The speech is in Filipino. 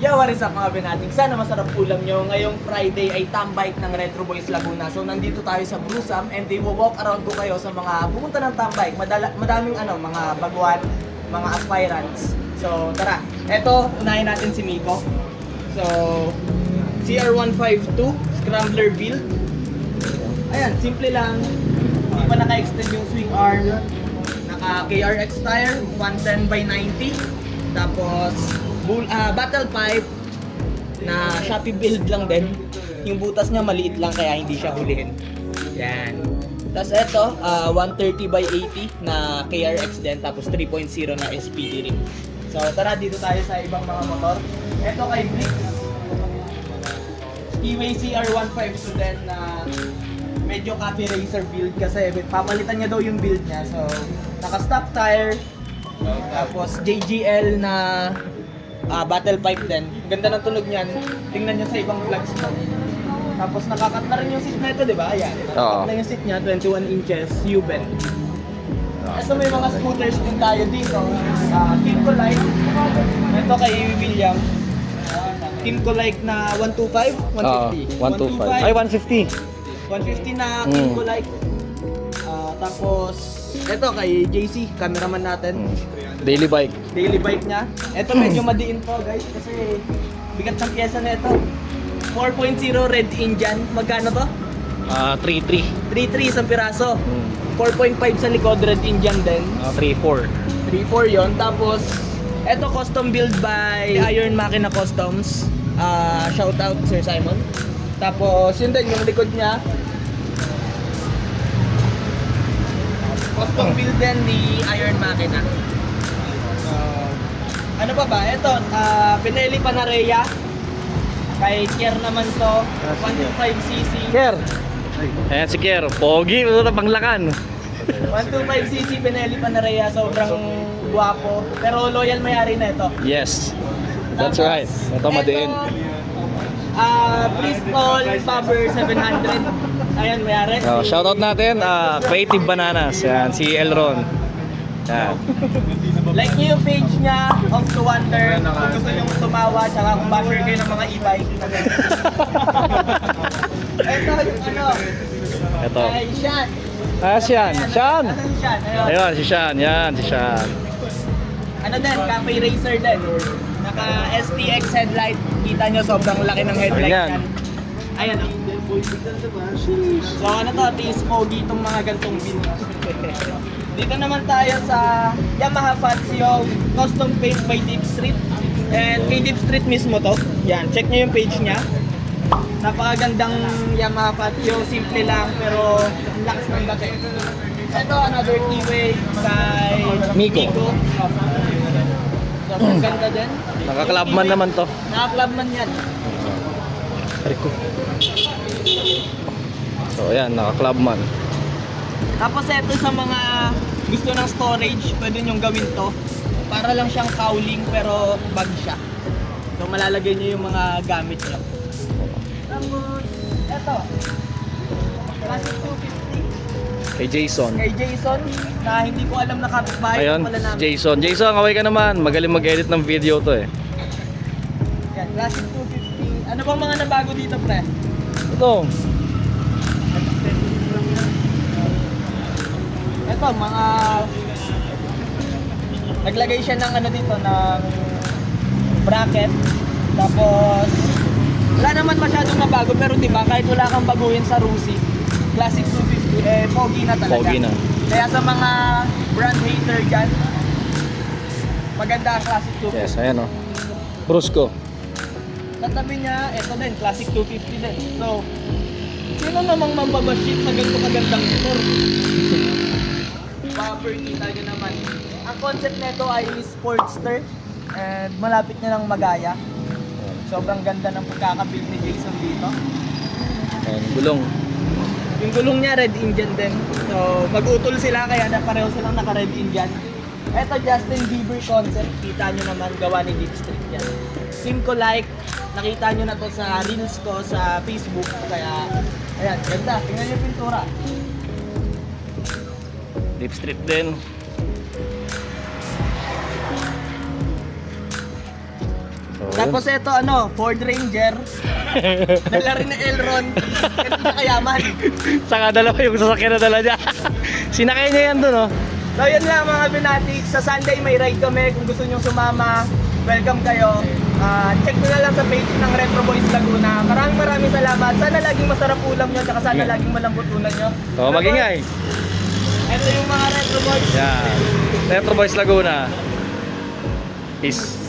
Yo, what is up mga binating? Sana masarap ulam nyo. Ngayong Friday ay Tambike ng Retro Boys Laguna. So nandito tayo sa Brusam and they will walk around ko kayo sa mga pumunta ng Tambike. Madaming mga baguhan, mga aspirants. So tara, eto, unahin natin si Miko. So, CR152, Scrambler build. Ayan, simple lang. Hindi pa naka-extend yung swing arm. Naka KRX tire, 110 by 90. Tapos, battle pipe na Shopee build lang din. Yung butas niya maliit lang kaya hindi siya hulihin. Yan. Tapos ito, 130 by 80 na KRX din. Tapos 3.0 na SPD ring. So tara, dito tayo sa ibang mga motor. Ito kay Blix. Skiway CR152 din na medyo cafe racer build kasi papalitan niya daw yung build niya. So naka-stock tire. Tapos JGL na battle pipe din. Ganda ng tunog niyan. Tingnan niyo sa ibang vlogs mo. Tapos nakakat na rin yung seat na ito, di ba? Ayan. Nakakat na yung seat niya, 21 inches, U-bend. So may mga scooters din tayo dito. Kimco Like. Ito kay William. Kimco Like na 125, 150. 125. Ay, 150. 150 na Kimco Like. Tapos ito kay JC, cameraman natin. Daily bike. Daily bike niya. Ito medyo madiin po guys kasi bigat ng pyesa na ito. 4.0 Red Indian. Magkano to? 3.3. 3.3 isang piraso. 4.5 sa likod Red Indian din. 3.4. 3.4 yon. Tapos ito custom build by Iron Makina Customs. Shout out Sir Simon. Tapos yun din yung likod niya. Custom build din ni Iron Makina. Ano pa ba? Ito, Pinelli Panarea. Kay Kier naman to, 125cc. Kier. Ayan si Kier. Pogi, panglakan. 125cc Pinelli Panarea, sobrang guwapo. Pero loyal may-ari na ito. Yes. That's right. Ito madiin. Bristol Faber 700. Ayan, may-ari. Shoutout natin, Creative Bananas. Yan, si Elron. Yan. Like nyo yung page niya, Off to Wonder. Kung gusto nyo tumawa, tsaka kung basher kayo ng mga e-bike. Ito yung Ito. Ay, Sean. Sean. Sean. Ano yung Sean? Ayun, si Sean. Yan, si Sean. Ano din, cafe racer din. Naka STX headlight. Kita nyo sobrang laki ng headlight Ayan. yan. Ayan o. So ano to, T-Smoggy itong mga gantong build. Dito naman tayo sa Yamaha Fazio Custom Paint by Deep Street. And kay Deep Street mismo to. Yan, check nyo yung page niya. Napakagandang Yamaha Fazio, simple lang pero ang lakas ng dati. Ito another keyway kay Miko. So, ang ganda din. Naka-clubman naman to. Naka-clubman yan. Rico. So ayan, naka-clubman. Tapos ito sa mga gusto ng storage, pwede nyong gawin to. Para lang siyang cowling pero bag siya. So malalagay niyo yung mga gamit niyo. Tapos ito. Classic 250. Kay Jason. Kay Jason, na hindi ko alam na kapitbahay Ayun, pala si namin. Jason. Jason, kaway ka naman. Magaling mag-edit ng video to eh. Yan, Classic 250. Ano bang mga nabago dito, pre? Ito. Ito, mga naglagay siya ng ano dito, ng bracket. Tapos wala naman masyadong nabago pero di ba kahit wala kang baguhin sa Rusi, Classic 250 pogi na talaga. Pogi na. Kaya sa mga brand hater dyan, maganda ang Classic 250. Yes, ayan o. Brusco. Katabi niya, ito din, Classic 250 din. So, sino namang mambabashit sa ganito kagandang motor? Bumper, kita nyo naman. Ang concept nito ay Sportster and malapit niya ng Magaya. Sobrang ganda ng pagkakabuild ni Jason dito. Ayan, gulong. Yung gulong niya, Red Indian din. So, mag-utol sila kaya na pareho silang naka-Red Indian. Ito, Justin Bieber concept. Kita nyo naman gawa ni Deep Street yan. Kimco Like. Nakita nyo na to sa reels ko sa Facebook. Kaya, ayan, ganda. Tingnan nyo yung pintura. Deep Street din. Oh, Tapos ito Ford Ranger. Dala rin ni Elron. Ganun na kayaman. Saka dalawa yung sasakyan na dala niya. Sinakay niya yan dun, oh. So yun lang mga binati. Sa Sunday may ride kami. Kung gusto nyo sumama, welcome kayo. Check nyo na lang sa page ng Retro Boys Laguna. Maraming salamat. Sana laging masarap ulam nyo. Tsaka sana laging malambot ulan nyo. Oh, magingay. Ito yung mga Retro Boys. Yan. Retro Boys Laguna. Peace.